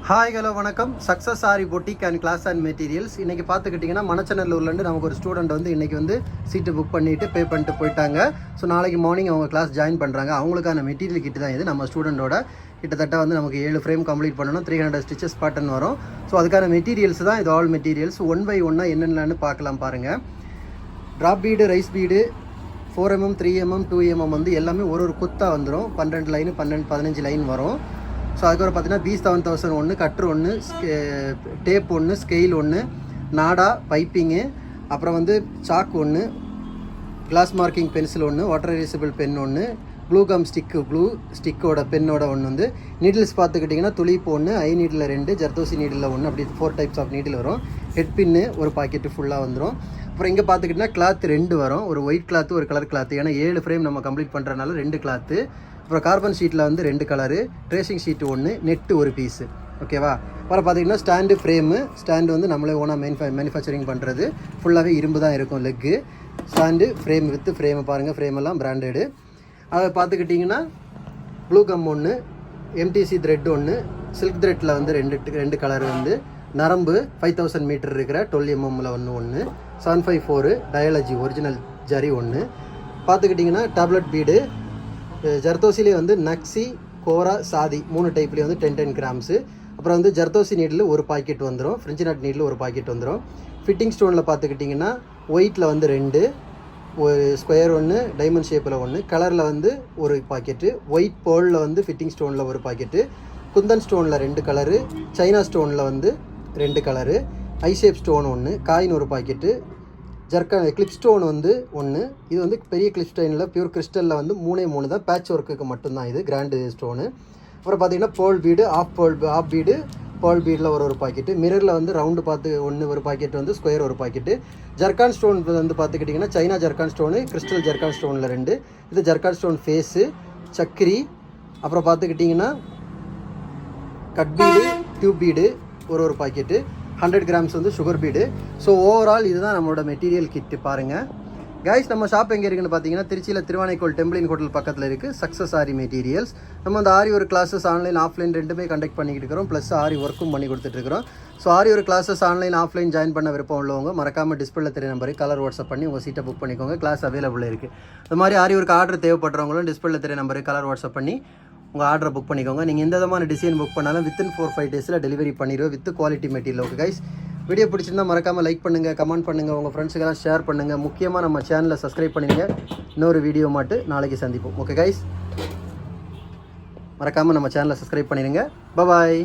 Hi hello வணக்கம். Success sari boutique and class and materials. இன்றைக்கி பார்த்துக்கிட்டிங்கன்னா மணச்சநல்லூர்லேருந்து நமக்கு ஒரு ஸ்டூடெண்ட் வந்து இன்றைக்கி வந்து சீட்டு புக் பண்ணிவிட்டு பே பண்ணிட்டு போயிட்டாங்க. ஸோ நாளைக்கு மார்னிங் அவங்க கிளாஸ் ஜாயின் பண்ணுறாங்க. அவங்களுக்கான மெட்டீரியல் கிட்ட தான் இது. நம்ம ஸ்டூடெண்ட்டோட கிட்டத்தட்ட வந்து நமக்கு 7 ஃப்ரேம் கம்ப்ளீட் பண்ணணும், 300 ஸ்டிச்சஸ் பேட்டர்ன் வரும். ஸோ அதுக்கான மெட்டீரியல்ஸ் தான் இது. ஆல் மெட்டீரியல்ஸ் 1 by 1 என்னென்னு பார்க்கலாம் பாருங்கள். Drop bead, rice bead, 4mm, 3mm, 2mm வந்து எல்லாமே ஒரு குத்தாக வந்துடும். 12 லைனு 15 லைன் வரும். ஸோ அதுக்கப்புறம் பார்த்தீங்கன்னா B7000 ஒன்று, கட்ரு ஒன்று, டேப் ஒன்று, ஸ்கெயில் ஒன்று, நாடா, பைப்பிங்கு, அப்புறம் வந்து சாக்கு ஒன்று, கிளாஸ் மார்க்கிங் பென்சில் ஒன்று, வாட்டர் எரேசபிள் பென் ஒன்று, ப்ளூ கம் ஸ்டிக்கோட பென்னோட ஒன்று வந்து நீடில்ஸ் பார்த்துக்கிட்டிங்கன்னா துளிப்பு ஒன்று, ஐ நீடில் 2, ஜர்தோசி நீடில் ஒன்று, அப்படி 4 டைப்ஸ் ஆஃப் நீடில் வரும். ஹெட் பின்னு ஒரு பாக்கெட்டு ஃபுல்லாக வந்துடும். அப்புறம் இங்கே பார்த்துக்கிட்டிங்கன்னா கிளாத் 2 வரும். ஒரு ஒயிட் கிளாத்து, ஒரு கலர் கிளாத்து. ஏன்னா 7 ஃப்ரேம் நம்ம கம்ப்ளீட் பண்ணுறதுனால 2 கிளாத்து. அப்புறம் கார்பன் ஷீட்டில் வந்து 2 கலரு, ட்ரேசிங் ஷீட்டு 1, நெட்டு ஒரு பீஸு. ஓகேவா? அப்புறம் பார்த்திங்கன்னா ஸ்டாண்டு ஃப்ரேமு. ஸ்டாண்டு வந்து நம்மளே ஓனாக மேனுஃபேக்சரிங் பண்ணுறது. ஃபுல்லாகவே இரும்பு தான் இருக்கும் leg. Stand frame with frame பாருங்கள். ஃப்ரேமெல்லாம் பிராண்டடு. அதை பார்த்துக்கிட்டிங்கன்னா ப்ளூ கம் ஒன்று, MTC த்ரெட் ஒன்று, சில்க் த்ரெட்டில் வந்து 2 கலர் வந்து, நரம்பு 5000 மீட்டர் இருக்கிற 12mm ஒன்று, 754 டயாலஜி ஒரிஜினல் ஜரி ஒன்று. பார்த்துக்கிட்டிங்கன்னா டேப்லெட் பீடு. ஜர்தோசிலே வந்து நக்ஸி, கோரா, சாதி 3 டைப்லேயே வந்து 10 கிராம்ஸு. அப்புறம் வந்து ஜர்தோசி நீடில் ஒரு பாக்கெட் வந்துடும். ஃப்ரெஞ்சு நாட் நீடில் ஒரு பாக்கெட் வந்துடும். ஃபிட்டிங் ஸ்டோனில் பார்த்துக்கிட்டிங்கன்னா ஒயிட்டில் வந்து 2, ஒரு ஸ்கொயர் ஒன்று, டைமண்ட் ஷேப்பில் ஒன்று, கலரில் வந்து ஒரு பாக்கெட்டு, ஒயிட் பேர்லில் வந்து ஃபிட்டிங் ஸ்டோனில் ஒரு பாக்கெட்டு, குந்தன் ஸ்டோனில் 2 கலரு, சைனா ஸ்டோனில் வந்து 2 கலரு, ஐ ஷேப் ஸ்டோன் ஒன்று, காயின் ஒரு பாக்கெட்டு, கிளிப் ஸ்டோன் வந்து 1. இது வந்து பெரிய கிளிப் ஸ்டோனில் பியூர் கிறிஸ்டலில் வந்து 3 தான். பேட்ச் ஒர்க்குக்கு மட்டும்தான் இது, கிராண்டு ஸ்டோனு. அப்புறம் பார்த்திங்கன்னா pearl bead, half bead, pearl பீடில் ஒரு பாக்கெட்டு, மிரரில் வந்து ரவுண்டு பார்த்து 1 ஒரு பாக்கெட் வந்து, ஸ்கொயர் ஒரு பாக்கெட்டு. ஜர்கான் ஸ்டோன் வந்து பார்த்துக்கிட்டிங்கன்னா China zircon stone, crystal zircon ஸ்டோனில் 2. இது ஜர்கான் ஸ்டோன் ஃபேஸு, சக்கரி. அப்புறம் பார்த்துக்கிட்டிங்கன்னா கட் பீடு, டியூப் பீடு ஒரு பாக்கெட்டு, 100 கிராம்ஸ் வந்து சுகர் பீடு. ஸோ ஓவரால் இதுதான் நம்மளோட மெட்டீரியல் கிட்டு. பாருங்கள் கைஸ், நம்ம ஷாப் எங்கே இருக்குன்னு பார்த்தீங்கன்னா திருச்சியில் திருவானைக்கோள் டெம்பிளின் ஹோட்டல் பக்கத்தில் இருக்குது. சக்ஸஸ் ஆரி மெட்டீரியல்ஸ். நம்ம அந்த ஆரி ஒரு கிளாஸஸ் ஆன்லைன் ஆஃப்லைன் ரெண்டுமே கண்டக்ட் பண்ணிக்கிட்டு இருக்கிறோம். ப்ளஸ் ஆரி ஒர்க்கும் பண்ணி கொடுத்துட்ருக்கிறோம். ஸோ ஆரி ஒரு கிளாஸஸ் ஆன்லைன் ஆஃப்லைன் ஜாயின் பண்ண விருப்பம் உள்ளவங்க மறக்காமல் டிஸ்பிளே தெரிய நம்பருக்கு கலர் வாட்ஸ்அப் பண்ணி உங்கள் சீட்டை புக் பண்ணிக்கோங்க. கிளாஸ் அவைலபிள் இருக்குது. இந்த மாதிரி ஆரி ஒரு ஆர்டர் தேவைப்படுறவங்களும் டிஸ்பிளே தெரிய நம்பருக்கு கலர் வாட்ஸ்அப் பண்ணி உங்கள் ஆர்டரை புக் பண்ணிக்கோங்க. நீங்கள் எந்த விதமான டிசைன் புக் பண்ணாலும் வித்தின் 4-5 டேஸில் டெலிவரி பண்ணிடுவோம் with quality material. Okay guys, video பிடிச்சிருந்தால் மறக்காமல் லைக் பண்ணுங்கள், கமெண்ட் பண்ணுங்கள், உங்கள் ஃப்ரெண்ட்ஸுக்கெல்லாம் ஷேர் பண்ணுங்கள். முக்கியமாக நம்ம சேனலை சப்ஸ்கிரைப் பண்ணிடுங்க. இன்னொரு வீடியோ மாட்டு நாளைக்கு சந்திப்போம். ஓகே கைஸ், மறக்காமல் நம்ம சேனலை சப்ஸ்கிரைப் பண்ணிடுங்க. பாய்.